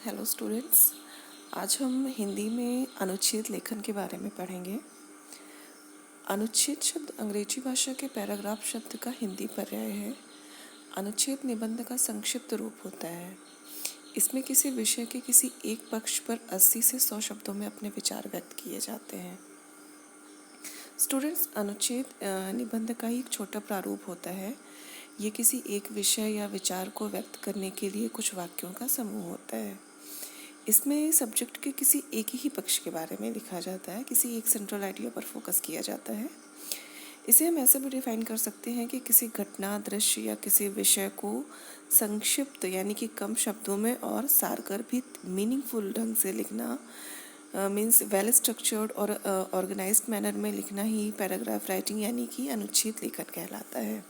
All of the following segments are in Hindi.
Hello students. आज हम हिंदी में अनुच्छेद लेखन के बारे में पढ़ेंगे। अनुच्छेद शब्द अंग्रेजी भाषा के पैराग्राफ शब्द का हिंदी पर्याय है। अनुच्छेद निबंध का संक्षिप्त रूप होता है। इसमें किसी विषय के किसी एक पक्ष पर 80 से 100 शब्दों में अपने विचार व्यक्त किए जाते हैं। स्टूडेंट्स, अनुच्छेद निबंध का ही एक छोटा प्रारूप होता है। ये किसी एक विषय या विचार को व्यक्त करने के लिए कुछ वाक्यों का समूह होता है। इसमें सब्जेक्ट के किसी एक ही पक्ष के बारे में लिखा जाता है, किसी एक सेंट्रल आइडिया पर फोकस किया जाता है। इसे हम ऐसे भी डिफाइन कर सकते हैं कि किसी घटना, दृश्य या किसी विषय को संक्षिप्त यानी कि कम शब्दों में और सारगर्भित मीनिंगफुल ढंग से लिखना मीन्स वेल स्ट्रक्चर्ड और ऑर्गेनाइज्ड मैनर में लिखना ही पैराग्राफ राइटिंग यानी कि अनुच्छेद लेखन कहलाता है।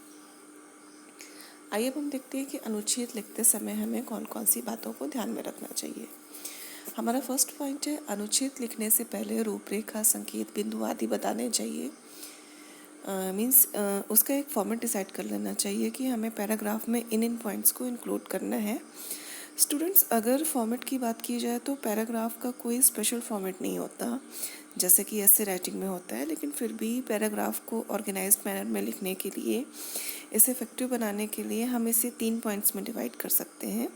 आइए अब हम देखते हैं कि अनुच्छेद लिखते समय हमें कौन कौन सी बातों को ध्यान में रखना चाहिए। हमारा फर्स्ट पॉइंट है, अनुच्छेद लिखने से पहले रूपरेखा, संकेत, बिंदु आदि बताने चाहिए। उसका एक फॉर्मेट डिसाइड कर लेना चाहिए कि हमें पैराग्राफ में इन पॉइंट्स को इंक्लूड करना है। स्टूडेंट्स, अगर फॉर्मेट की बात की जाए तो पैराग्राफ का कोई स्पेशल फॉर्मेट नहीं होता जैसे कि ऐसे राइटिंग में होता है, लेकिन फिर भी पैराग्राफ को ऑर्गेनाइज्ड मैनर में लिखने के लिए, इसे इफेक्टिव बनाने के लिए हम इसे 3 पॉइंट्स में डिवाइड कर सकते हैं।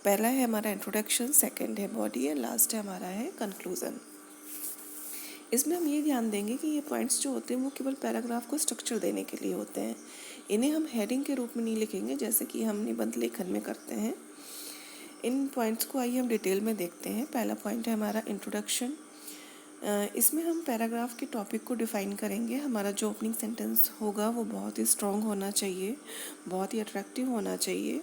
पहला है हमारा इंट्रोडक्शन, सेकंड है बॉडी एंड लास्ट है हमारा है कंक्लूजन। इसमें हम ये ध्यान देंगे कि ये पॉइंट्स जो होते हैं वो केवल पैराग्राफ को स्ट्रक्चर देने के लिए होते हैं। इन्हें हम हेडिंग के रूप में नहीं लिखेंगे जैसे कि हम निबंध लेखन में करते हैं। इन पॉइंट्स को आइए हम डिटेल में देखते हैं। पहला पॉइंट है हमारा इंट्रोडक्शन। इसमें हम पैराग्राफ के टॉपिक को डिफ़ाइन करेंगे। हमारा जो ओपनिंग सेंटेंस होगा वो बहुत ही स्ट्रॉन्ग होना चाहिए, बहुत ही अट्रैक्टिव होना चाहिए।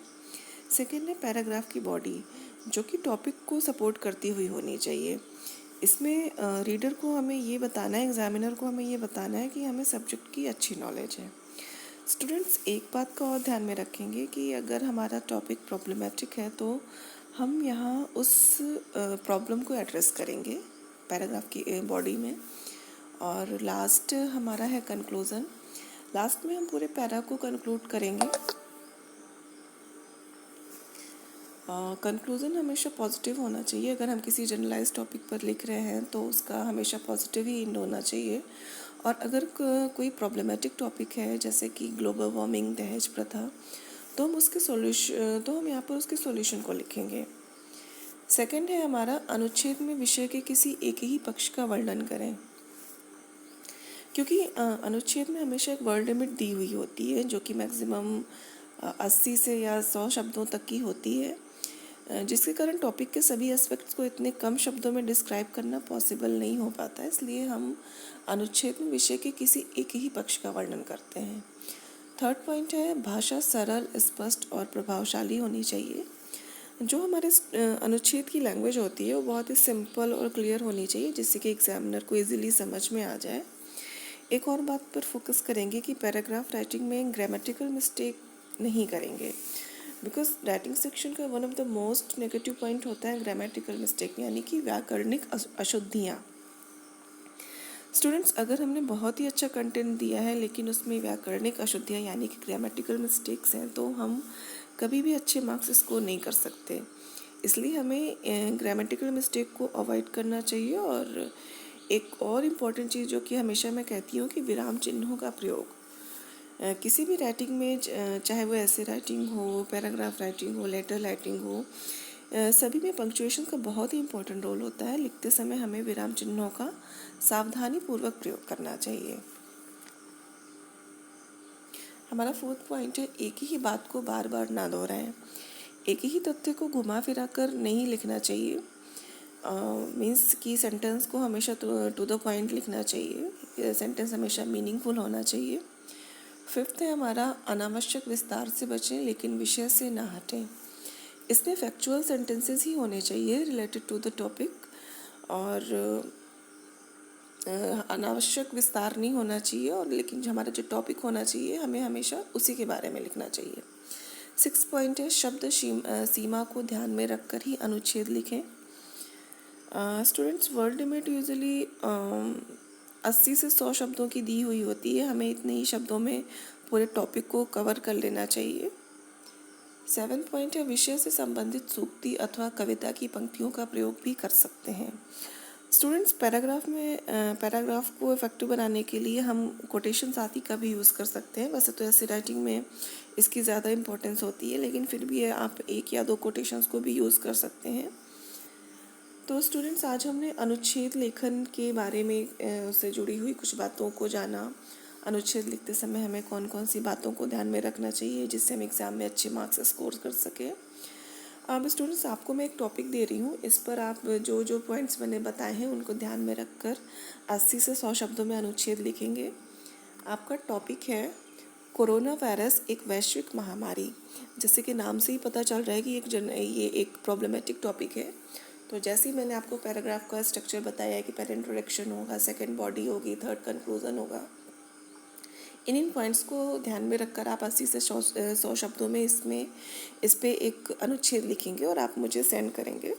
सेकेंड है पैराग्राफ की बॉडी, जो कि टॉपिक को सपोर्ट करती हुई होनी चाहिए। इसमें रीडर को हमें ये बताना है, एग्जामिनर को हमें ये बताना है कि हमें सब्जेक्ट की अच्छी नॉलेज है। स्टूडेंट्स, एक बात का और ध्यान में रखेंगे कि अगर हमारा टॉपिक प्रॉब्लमेटिक है तो हम यहाँ उस प्रॉब्लम को एड्रेस करेंगे पैराग्राफ की बॉडी में। और लास्ट हमारा है कंक्लूज़न। लास्ट में हम पूरे पैरा को कंक्लूड करेंगे। कंक्लूज़न हमेशा पॉजिटिव होना चाहिए। अगर हम किसी जनरलाइज टॉपिक पर लिख रहे हैं तो उसका हमेशा पॉजिटिव ही एंड होना चाहिए। और अगर कोई प्रॉब्लमेटिक टॉपिक है जैसे कि ग्लोबल वार्मिंग, दहेज प्रथा, तो हम यहाँ पर उसके सॉल्यूशन को लिखेंगे। सेकंड है हमारा अनुच्छेद में विषय के किसी एक ही पक्ष का वर्णन करें, क्योंकि अनुच्छेद में हमेशा एक वर्ड लिमिट दी हुई होती है जो कि मैक्सिमम 80 से या 100 शब्दों तक की होती है, जिसके कारण टॉपिक के सभी एस्पेक्ट्स को इतने कम शब्दों में डिस्क्राइब करना पॉसिबल नहीं हो पाता। इसलिए हम अनुच्छेद में विषय के किसी एक ही पक्ष का वर्णन करते हैं। थर्ड पॉइंट है भाषा सरल, स्पष्ट और प्रभावशाली होनी चाहिए। जो हमारे अनुच्छेद की लैंग्वेज होती है वो बहुत ही सिंपल और क्लियर होनी चाहिए जिससे कि एग्जामिनर को इजीली समझ में आ जाए। एक और बात पर फोकस करेंगे कि पैराग्राफ राइटिंग में ग्रामेटिकल मिस्टेक नहीं करेंगे, बिकॉज राइटिंग सेक्शन का one of the most negative point होता है ग्रामेटिकल मिस्टेक यानी कि व्याकरणिक अशुद्धियाँ। स्टूडेंट्स, अगर हमने बहुत ही अच्छा कंटेंट दिया है लेकिन उसमें व्याकरणिक अशुद्धियाँ यानी कि ग्रामेटिकल मिस्टेक्स हैं तो हम कभी भी अच्छे मार्क्स स्कोर नहीं कर सकते। इसलिए हमें ग्रामेटिकल मिस्टेक को अवॉइड करना चाहिए। और एक और इम्पॉर्टेंट चीज़ जो कि हमेशा मैं कहती हूँ कि विराम चिन्हों का प्रयोग किसी भी राइटिंग में, चाहे वो ऐसे राइटिंग हो, पैराग्राफ राइटिंग हो, लेटर राइटिंग हो, सभी में पंक्चुएशन का बहुत ही इम्पोर्टेंट रोल होता है। लिखते समय हमें विराम चिन्हों का सावधानीपूर्वक प्रयोग करना चाहिए। हमारा फोर्थ पॉइंट है एक ही बात को बार बार ना दोहराएं। एक ही तथ्य को घुमा फिरा कर नहीं लिखना चाहिए। मीन्स कि सेंटेंस को हमेशा टू द पॉइंट लिखना चाहिए। सेंटेंस हमेशा मीनिंगफुल होना चाहिए। फिफ्थ है हमारा अनावश्यक विस्तार से बचें लेकिन विषय से ना हटें। इसमें फैक्चुअल सेंटेंसेस ही होने चाहिए रिलेटेड टू द टॉपिक, और अनावश्यक विस्तार नहीं होना चाहिए। और लेकिन हमारा जो टॉपिक होना चाहिए हमें हमेशा उसी के बारे में लिखना चाहिए। 6 पॉइंट है शब्द सीमा को ध्यान में रखकर ही अनुच्छेद लिखें। स्टूडेंट्स, वर्ड लिमिट यूजुअली 80 से 100 शब्दों की दी हुई होती है। हमें इतने ही शब्दों में पूरे टॉपिक को कवर कर लेना चाहिए। 7 पॉइंट है, विषय से संबंधित सूक्ति अथवा कविता की पंक्तियों का प्रयोग भी कर सकते हैं। स्टूडेंट्स, पैराग्राफ को इफेक्टिव बनाने के लिए हम कोटेशन आदि का भी यूज़ कर सकते हैं। वैसे तो ऐसे राइटिंग में इसकी ज़्यादा इंपॉर्टेंस होती है, लेकिन फिर भी आप 1 या 2 कोटेशंस को भी यूज़ कर सकते हैं। तो स्टूडेंट्स, आज हमने अनुच्छेद लेखन के बारे में उससे जुड़ी हुई कुछ बातों को जाना। अनुच्छेद लिखते समय हमें कौन कौन सी बातों को ध्यान में रखना चाहिए जिससे हम एग्ज़ाम में अच्छे मार्क्स स्कोर कर सकें। अब स्टूडेंट्स, आपको मैं एक टॉपिक दे रही हूँ, इस पर आप जो जो पॉइंट्स मैंने बताए हैं उनको ध्यान में रखकर 80 से 100 शब्दों में अनुच्छेद लिखेंगे। आपका टॉपिक है कोरोना वायरस एक वैश्विक महामारी। जैसे कि नाम से ही पता चल रहा है कि ये एक प्रॉब्लमेटिक टॉपिक है। तो जैसे ही मैंने आपको पैराग्राफ का स्ट्रक्चर बताया है कि पहले इंट्रोडक्शन होगा, सेकंड बॉडी होगी, थर्ड कंक्लूजन होगा, इन पॉइंट्स को ध्यान में रखकर आप 80 से 100 शब्दों में इस पे एक अनुच्छेद लिखेंगे और आप मुझे सेंड करेंगे।